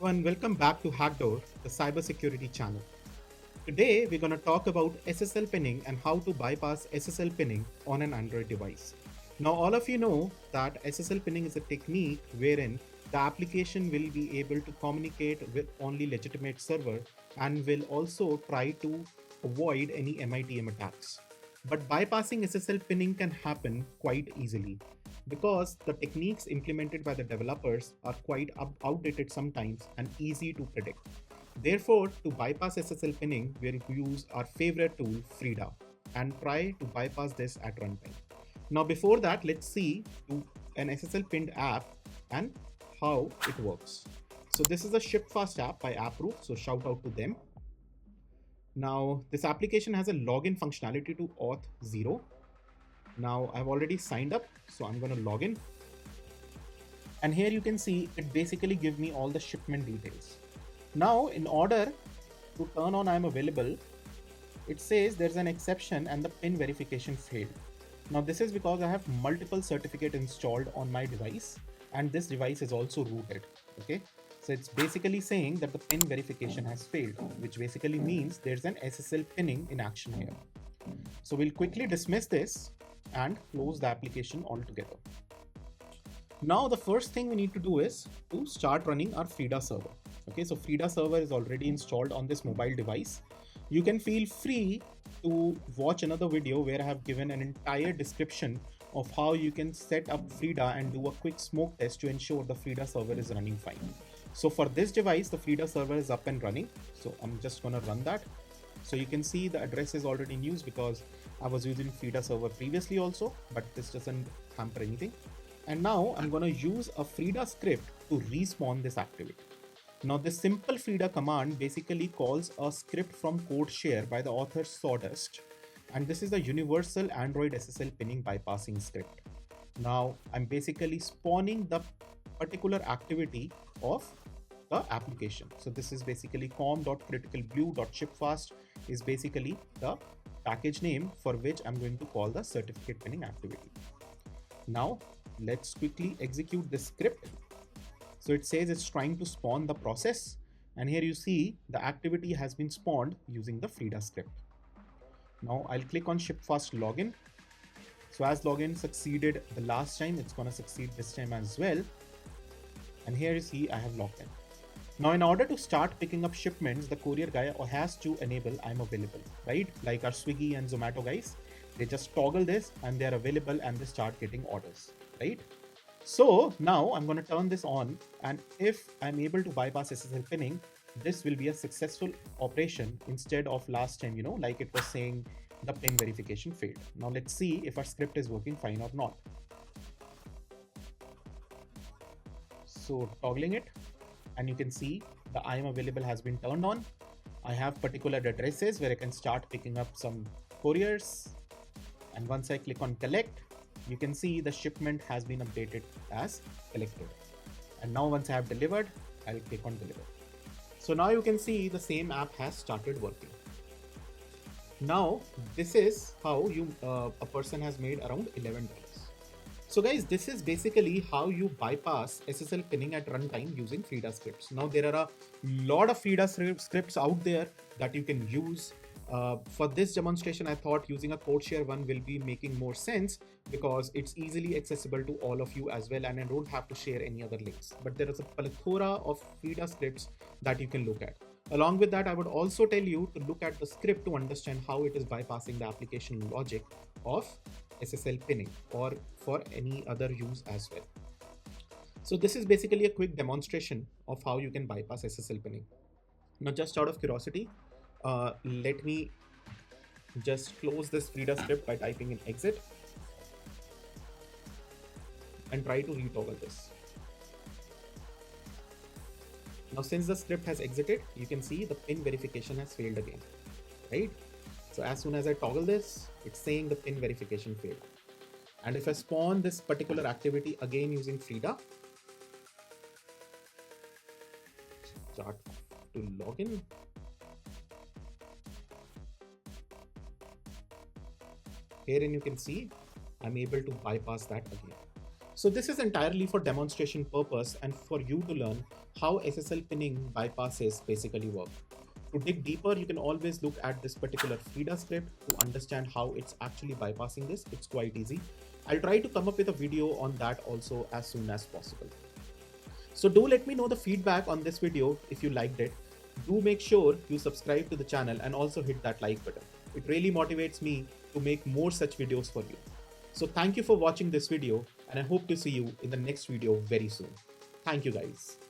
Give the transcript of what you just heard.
And welcome back to Hackdoor, the cybersecurity channel. Today we're going to talk about SSL pinning and how to bypass SSL pinning on an Android device. Now all of you know that SSL pinning is a technique wherein the application will be able to communicate with only legitimate server and will also try to avoid any MITM attacks. But bypassing SSL pinning can happen quite easily because the techniques implemented by the developers are quite outdated sometimes and easy to predict. Therefore, to bypass SSL pinning, we'll use our favorite tool, Frida, and try to bypass this at runtime. Now, before that, let's see an SSL pinned app and how it works. So this is a ShipFast app by AppRoof, so shout out to them. Now, this application has a login functionality to auth 0. Now, I've already signed up, so I'm going to log in. And here you can see it basically gives me all the shipment details. Now, in order to turn on I'm available, it says there's an exception and the pin verification failed. Now, this is because I have multiple certificates installed on my device and this device is also rooted. Okay, so it's basically saying that the pin verification has failed, which basically means there's an SSL pinning in action here. So we'll quickly dismiss this and close the application altogether. Now the first thing we need to do is to start running our Frida server. Okay, so Frida server is already installed on this mobile device. You can feel free to watch another video where I have given an entire description of how you can set up Frida and do a quick smoke test to ensure the Frida server is running fine. So for this device, the Frida server is up and running. So I'm just going to run that. So you can see the address is already in use because I was using Frida server previously also, but this doesn't hamper anything. And now I'm going to use a Frida script to respawn this activity. Now this simple Frida command basically calls a script from CodeShare by the author Sawdust. And this is a universal Android SSL pinning bypassing script. Now I'm basically spawning the particular activity of the application. So this is basically com.criticalblue.shipfast is basically the package name for which I'm going to call the certificate pinning activity. Now let's quickly execute this script. So it says it's trying to spawn the process, and here you see the activity has been spawned using the Frida script. Now I'll click on ShipFast login. So as login succeeded the last time, it's going to succeed this time as well. And here you see I have logged in. Now in order to start picking up shipments, the courier guy has to enable I'm available, right? Like our Swiggy and Zomato guys, they just toggle this and they're available and they start getting orders, right? So now I'm going to turn this on, and if I'm able to bypass SSL pinning, this will be a successful operation instead of last time, like it was saying the pin verification failed. Now let's see if our script is working fine or not. So toggling it, and you can see the I am available has been turned on. I have particular addresses where I can start picking up some couriers. And once I click on collect, you can see the shipment has been updated as collected. And now once I have delivered, I'll click on deliver. So now you can see the same app has started working. Now this is how a person has made around $11. So guys, this is basically how you bypass SSL pinning at runtime using Frida scripts. Now there are a lot of Frida scripts out there that you can use. For this demonstration, I thought using a CodeShare one will be making more sense because it's easily accessible to all of you as well, and I don't have to share any other links. But there is a plethora of Frida scripts that you can look at. Along with that, I would also tell you to look at the script to understand how it is bypassing the application logic of SSL pinning or for any other use as well. So this is basically a quick demonstration of how you can bypass SSL pinning. Now, just out of curiosity, let me just close this Frida script by typing in exit and try to retoggle this. Now, since the script has exited, you can see the pin verification has failed again, right? So as soon as I toggle this, it's saying the pin verification failed. And if I spawn this particular activity again using Frida, start to login. Herein you can see I'm able to bypass that again. So this is entirely for demonstration purpose and for you to learn how SSL pinning bypasses basically work. To dig deeper, you can always look at this particular Frida script to understand how it's actually bypassing this. It's quite easy. I'll try to come up with a video on that also as soon as possible. So do let me know the feedback on this video if you liked it. Do make sure you subscribe to the channel and also hit that like button. It really motivates me to make more such videos for you. So thank you for watching this video and I hope to see you in the next video very soon. Thank you guys.